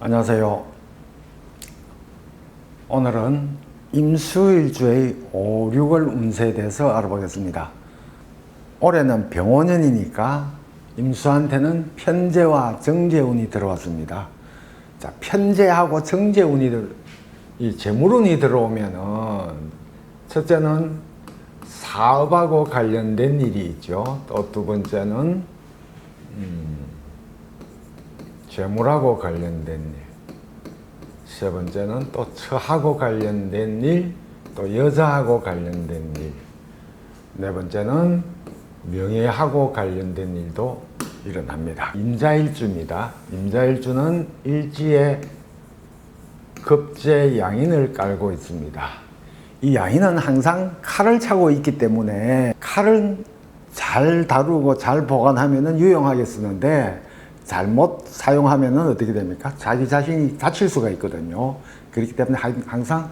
안녕하세요. 오늘은 임수일주의 5, 6월 운세에 대해서 알아보겠습니다. 올해는 병원년이니까 임수한테는 편재와 정재운이 들어왔습니다. 자, 편재하고 정재운이 이 재물운이 들어오면은 첫째는 사업하고 관련된 일이 있죠. 또 두 번째는 재물하고 관련된 일, 세 번째는 또 처하고 관련된 일, 또 여자하고 관련된 일, 네 번째는 명예하고 관련된 일도 일어납니다. 임자일주입니다. 임자일주는 일지에 급제 양인을 깔고 있습니다. 이 양인은 항상 칼을 차고 있기 때문에 칼은 잘 다루고 잘 보관하면 유용하게 쓰는데 잘못 사용하면 어떻게 됩니까? 자기 자신이 다칠 수가 있거든요. 그렇기 때문에 항상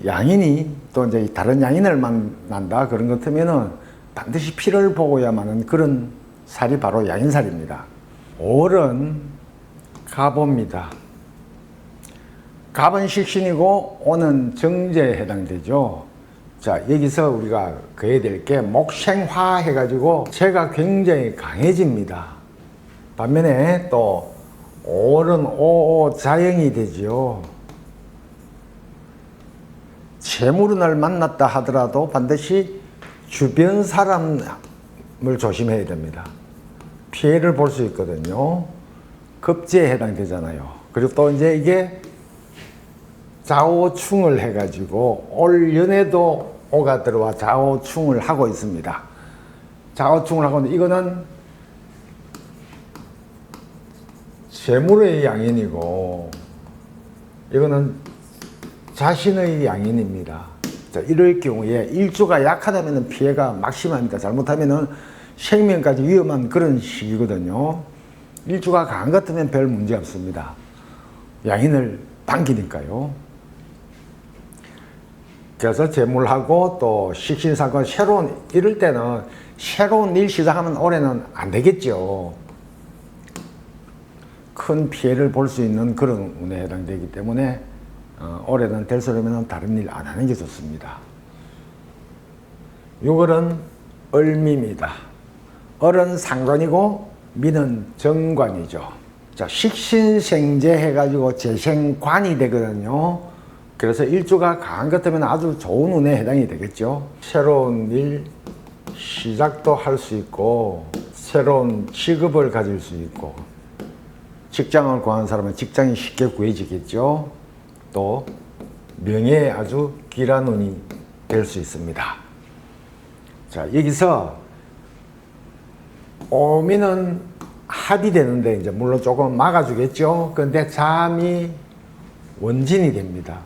양인이 또 이제 다른 양인을 만난다 그런 것 같으면은 반드시 피를 보고야만은 그런 살이 바로 양인살입니다. 5월은 갑오입니다. 갑은 식신이고 오는 정제에 해당되죠. 자, 여기서 우리가 그해야 될 게 목생화 해가지고 제가 굉장히 강해집니다. 반면에 또 5월은 오자영이 되죠. 재물운을 만났다 하더라도 반드시 주변 사람을 조심해야 됩니다. 피해를 볼 수 있거든요. 급제에 해당되잖아요. 그리고 또 이제 이게 좌오충을 해가지고 올 연에도 오가 들어와 좌오충을 하고 있습니다. 좌오충을 하고 있는데 이거는 재물의 양인이고 이거는 자신의 양인입니다. 자, 이럴 경우에 일주가 약하다면 피해가 막심합니다. 잘못하면 생명까지 위험한 그런 시기거든요. 일주가 강한 것 같으면 별 문제 없습니다. 양인을 반기니까요. 그래서 재물하고 또 식신사고 이럴 때는 새로운 일 시작하면 올해는 안 되겠죠. 큰 피해를 볼 수 있는 그런 운에 해당되기 때문에 올해는 될 수 있으면 다른 일 안 하는 게 좋습니다. 6월은 을미입니다. 을은 상관이고 미는 정관이죠. 자, 식신생재 해가지고 재생관이 되거든요. 그래서 일주가 강한 것 같으면 아주 좋은 운에 해당이 되겠죠. 새로운 일 시작도 할 수 있고 새로운 직업을 가질 수 있고 직장을 구하는 사람은 직장이 쉽게 구해지겠죠. 또 명예에 아주 길한 운이 될 수 있습니다. 자, 여기서 오미는 합이 되는데 이제 물론 조금 막아주겠죠. 그런데 잠이 원진이 됩니다.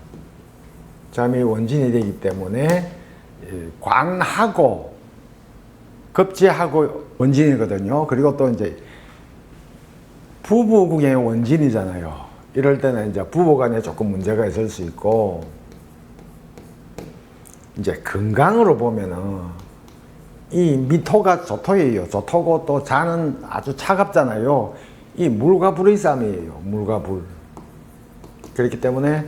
잠이 원진이 되기 때문에 관하고 급제하고 원진이거든요. 그리고 또 이제 부부궁의 원진이잖아요. 이럴 때는 이제 부부간에 조금 문제가 있을 수 있고, 이제 건강으로 보면은 이 미토가 조토예요. 조토고 또 자는 아주 차갑잖아요. 이 물과 불의 싸움이에요. 물과 불. 그렇기 때문에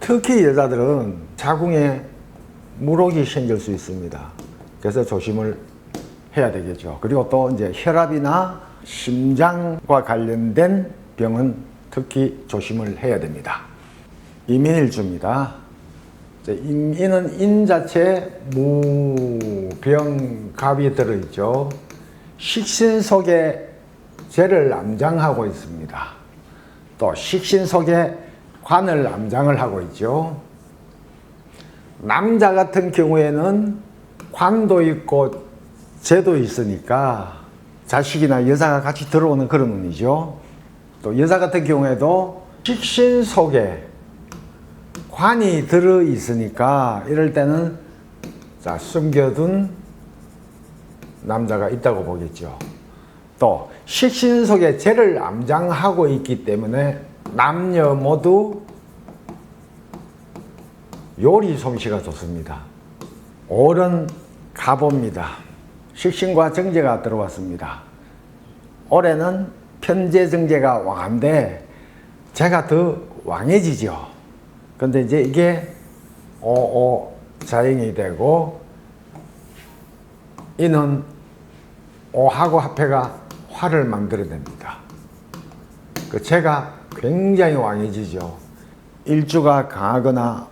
특히 여자들은 자궁에 물혹이 생길 수 있습니다. 그래서 조심을 해야 되겠죠. 그리고 또 이제 혈압이나 심장과 관련된 병은 특히 조심을 해야 됩니다. 임인일주입니다. 임인은 인 자체에 무병갑이 들어있죠. 식신 속에 재를 암장하고 있습니다. 또 식신 속에 관을 암장을 하고 있죠. 남자 같은 경우에는 관도 있고 재도 있으니까 자식이나 여자가 같이 들어오는 그런 운이죠. 또 여자 같은 경우에도 식신 속에 관이 들어 있으니까 이럴 때는 자, 숨겨둔 남자가 있다고 보겠죠. 또 식신 속에 재를 암장하고 있기 때문에 남녀 모두 요리 솜씨가 좋습니다. 올은 갑오입니다. 식신과 정제가 들어왔습니다. 올해는 편재 정제가 왕한데 제가 더 왕해지죠. 근데 이제 이게 오오 자행이 되고 이는 오하고 합해가 화를 만들어냅니다. 그 제가 굉장히 왕해지죠. 일주가 강하거나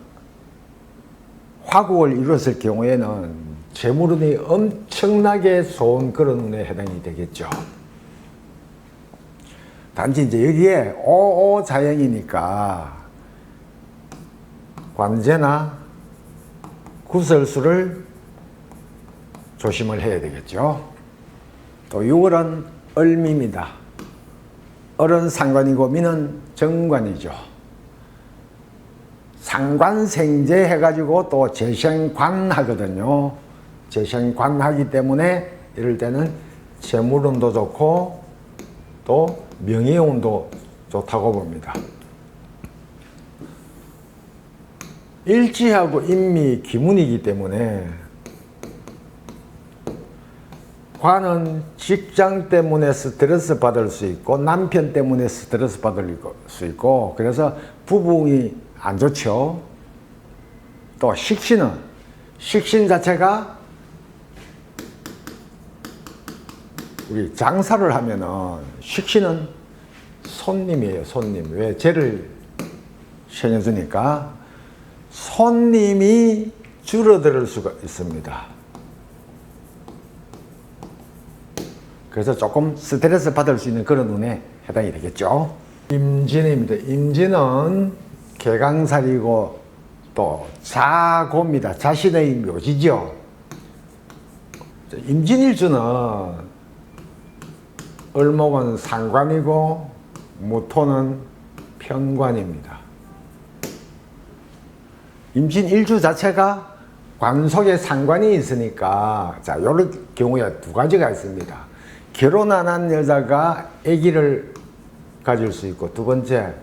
화국을 이뤘을 경우에는 재물운이 엄청나게 좋은 그런 운에 해당이 되겠죠. 단지 이제 여기에 오오자영이니까 관제나 구설수를 조심을 해야 되겠죠. 또 6월은 을미입니다. 을은 상관이고 미는 정관이죠. 상관생재 해가지고 또 재생관 하거든요. 재생관 하기 때문에 이럴 때는 재물운도 좋고 또 명예운도 좋다고 봅니다. 일지하고 인미 기문이기 때문에 관은 직장 때문에 스트레스 받을 수 있고 남편 때문에 스트레스 받을 수 있고 그래서 부부이 안 좋죠. 또 식신은 식신 자체가 우리 장사를 하면은 식신은 손님이에요. 손님. 왜? 죄를 생겨주니까 손님이 줄어들 수가 있습니다. 그래서 조금 스트레스 받을 수 있는 그런 운에 해당이 되겠죠. 임진입니다. 임진은 개강살이고 또 자고입니다. 자신의 묘지죠. 임진일주는 을목은 상관이고 무토는 편관입니다. 임진일주 자체가 관 속에 상관이 있으니까 자, 이런 경우에 두 가지가 있습니다. 결혼 안 한 여자가 아기를 가질 수 있고 두 번째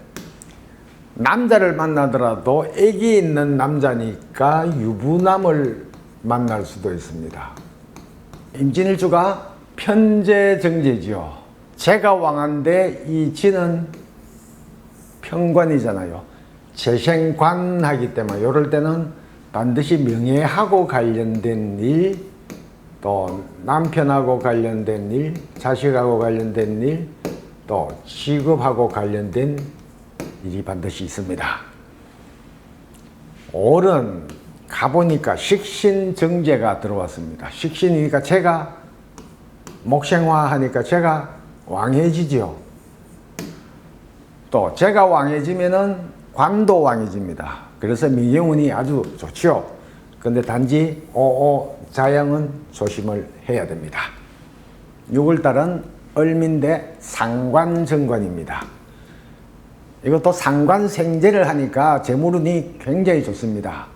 남자를 만나더라도 아기 있는 남자니까 유부남을 만날 수도 있습니다. 임진일주가 편재정제죠. 제가 왕한데 이 진은 편관이잖아요. 재생관하기 때문에 이럴 때는 반드시 명예하고 관련된 일, 또 남편하고 관련된 일, 자식하고 관련된 일, 또 직업하고 관련된 일이 반드시 있습니다. 올은 가보니까 식신정제가 들어왔습니다. 식신이니까 제가 목생화하니까 제가 왕해지죠. 또 제가 왕해지면은 관도 왕해집니다. 그래서 명예운이 아주 좋죠. 근데 단지 오오자영은 조심을 해야 됩니다. 6월달은 을민대 상관정관입니다. 이것도 상관생재를 하니까 재물운이 굉장히 좋습니다.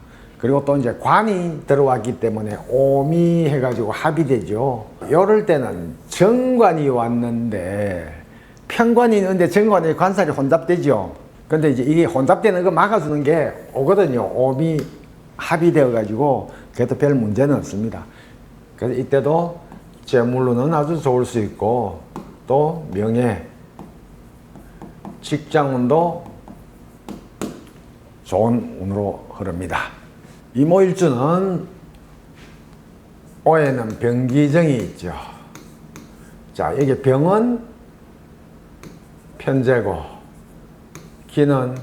그리고 또 이제 관이 들어왔기 때문에 오미 해가지고 합이 되죠. 이럴 때는 정관이 왔는데 편관이 있는데 정관이 관살이 혼잡되죠. 근데 이제 이게 혼잡되는 거 막아주는 게 오거든요. 오미 합이 되어가지고 그래도 별 문제는 없습니다. 그래서 이때도 재물로는 아주 좋을 수 있고 또 명예, 직장운도 좋은 운으로 흐릅니다. 이모일주는 오에는 병기정이 있죠. 자, 여기 병은 편재고 기는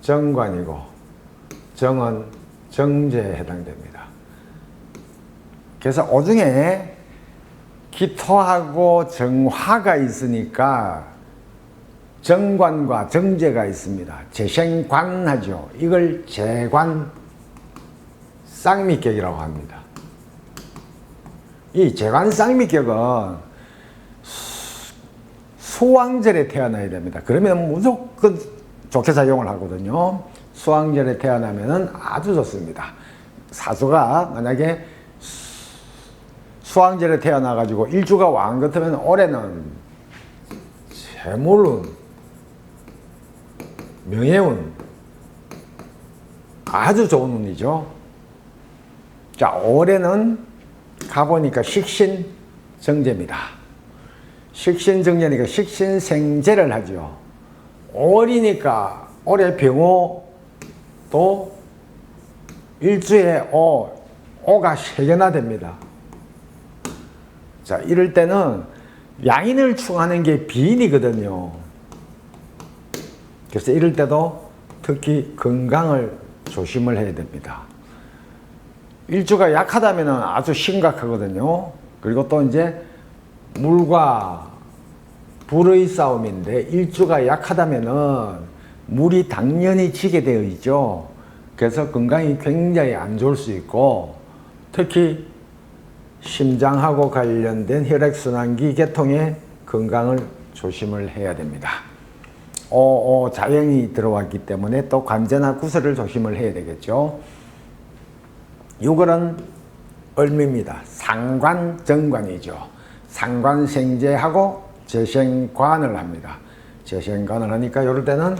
정관이고 정은 정제에 해당됩니다. 그래서 오중에 기토하고 정화가 있으니까 정관과 정제가 있습니다. 재생관하죠. 이걸 재관 쌍미격이라고 합니다. 이 재관 쌍미격은 수왕절에 태어나야 됩니다. 그러면 무조건 좋게 작용을 하거든요. 수왕절에 태어나면 아주 좋습니다. 사주가 만약에 수왕절에 태어나가지고 일주가 왕 같으면 올해는 재물운, 명예운 아주 좋은 운이죠. 자, 올해는 가보니까 식신정제입니다. 식신정제니까 식신생제를 하죠. 올이니까 올해 병호 또 일주에 오가 3개나 됩니다. 자, 이럴 때는 양인을 충하는 게 비인이거든요. 그래서 이럴 때도 특히 건강을 조심을 해야 됩니다. 일주가 약하다면 아주 심각하거든요. 그리고 또 이제 물과 불의 싸움인데 일주가 약하다면 물이 당연히 지게 되어 있죠. 그래서 건강이 굉장히 안 좋을 수 있고 특히 심장하고 관련된 혈액순환기 계통의 건강을 조심을 해야 됩니다. 자연이 들어왔기 때문에 또 관제나 구설을 조심을 해야 되겠죠. 6월은 을미입니다. 상관정관이죠. 상관생재하고 재생관을 합니다. 재생관을 하니까 이럴 때는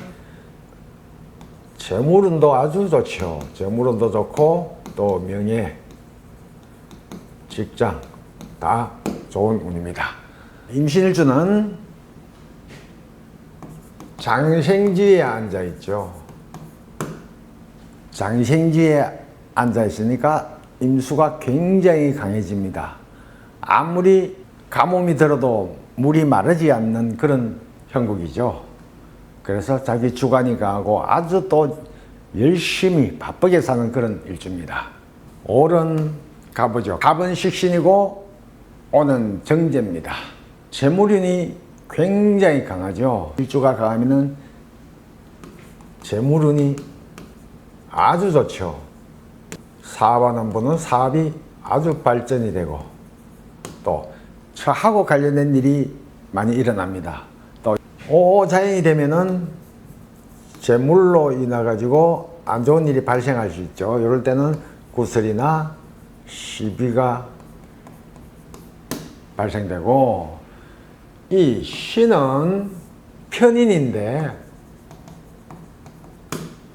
재물운도 아주 좋죠. 재물운도 좋고 또 명예, 직장 다 좋은 운입니다. 임신일주는 장생지에 앉아 있죠. 장생지에 앉아 있으니까 임수가 굉장히 강해집니다. 아무리 가뭄이 들어도 물이 마르지 않는 그런 형국이죠. 그래서 자기 주관이 강하고 아주 또 열심히 바쁘게 사는 그런 일주입니다. 올은 갑이죠. 갑은 식신이고 오는 정제입니다. 재물운이 굉장히 강하죠. 일주가 강하면은 재물운이 아주 좋죠. 사업하는 분은 사업이 아주 발전이 되고 또 처하고 관련된 일이 많이 일어납니다. 또 오자연이 되면은 재물로 인해 가지고 안 좋은 일이 발생할 수 있죠. 이럴 때는 구설이나 시비가 발생되고 이 신은 편인인데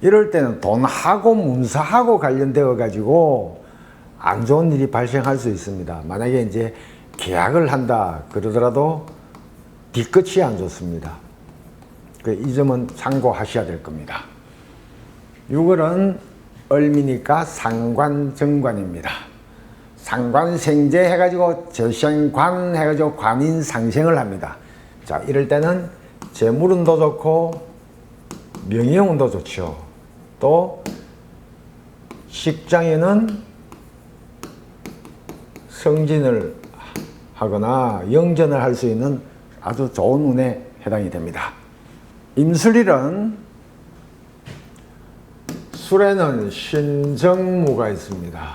이럴 때는 돈하고 문서하고 관련되어 가지고 안 좋은 일이 발생할 수 있습니다. 만약에 이제 계약을 한다 그러더라도 뒤끝이 안 좋습니다. 이 점은 참고하셔야 될 겁니다. 6월은 을미니까 상관정관입니다. 상관생재 해가지고 재생관 해가지고 관인상생을 합니다. 자, 이럴 때는 재물운도 좋고 명예운도 좋죠. 또 직장에는 승진을 하거나 영전을 할 수 있는 아주 좋은 운에 해당이 됩니다. 임술일은 술에는 신정무가 있습니다.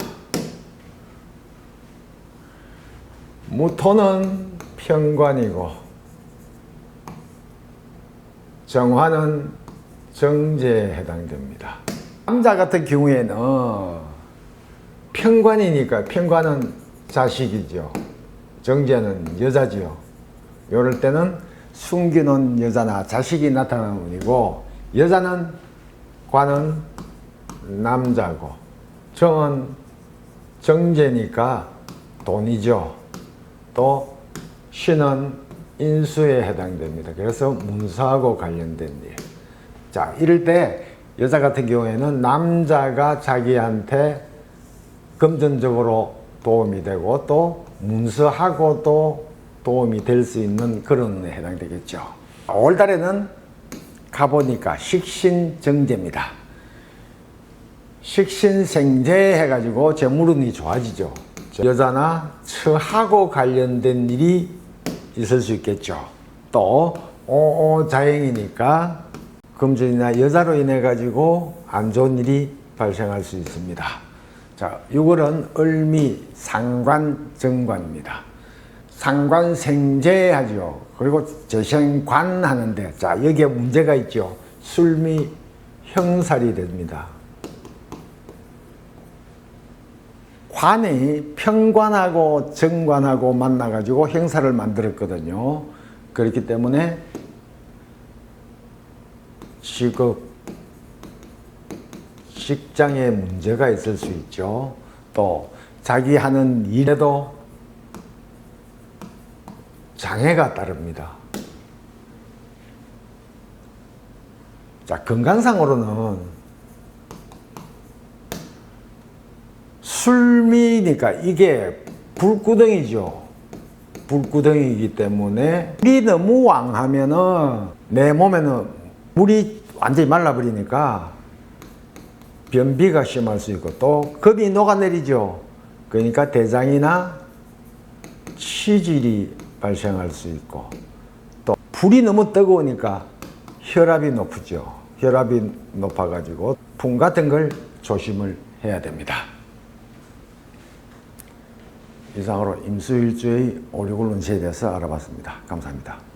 무토는 편관이고 정화는 정제에 해당됩니다. 남자 같은 경우에는 편관이니까 편관은 자식이죠. 정제는 여자지요. 이럴 때는 숨겨놓은 여자나 자식이 나타나는 운이고 여자는 관은 남자고 정은 정제니까 돈이죠. 또 신은 인수에 해당됩니다. 그래서 문서하고 관련된 일. 자, 이럴 때 여자 같은 경우에는 남자가 자기한테 금전적으로 도움이 되고 또 문서하고도 도움이 될 수 있는 그런 운에 해당되겠죠. 5월달에는 가보니까 식신정제입니다. 식신생재 해가지고 재물운이 좋아지죠. 여자나 처하고 관련된 일이 있을 수 있겠죠. 또 오자행이니까 금전이나 여자로 인해 가지고 안 좋은 일이 발생할 수 있습니다. 자, 6월은 을미 상관정관입니다. 상관생재 하죠. 그리고 재생관 하는데 자, 여기에 문제가 있죠. 술미 형살이 됩니다. 관이 편관하고 정관하고 만나가지고 형사를 만들었거든요. 그렇기 때문에 직업, 직장에 문제가 있을 수 있죠. 또 자기 하는 일에도 장애가 따릅니다. 자, 건강상으로는 술미니까 이게 불구덩이죠. 불구덩이이기 때문에 물이 너무 왕하면은 내 몸에는 물이 완전히 말라버리니까 변비가 심할 수 있고 또 겁이 녹아내리죠. 그러니까 대장이나 치질이 발생할 수 있고 또 불이 너무 뜨거우니까 혈압이 높죠. 혈압이 높아가지고 풍 같은 걸 조심을 해야 됩니다. 이상으로 임수일주의 5.6월 운세에 대해서 알아봤습니다. 감사합니다.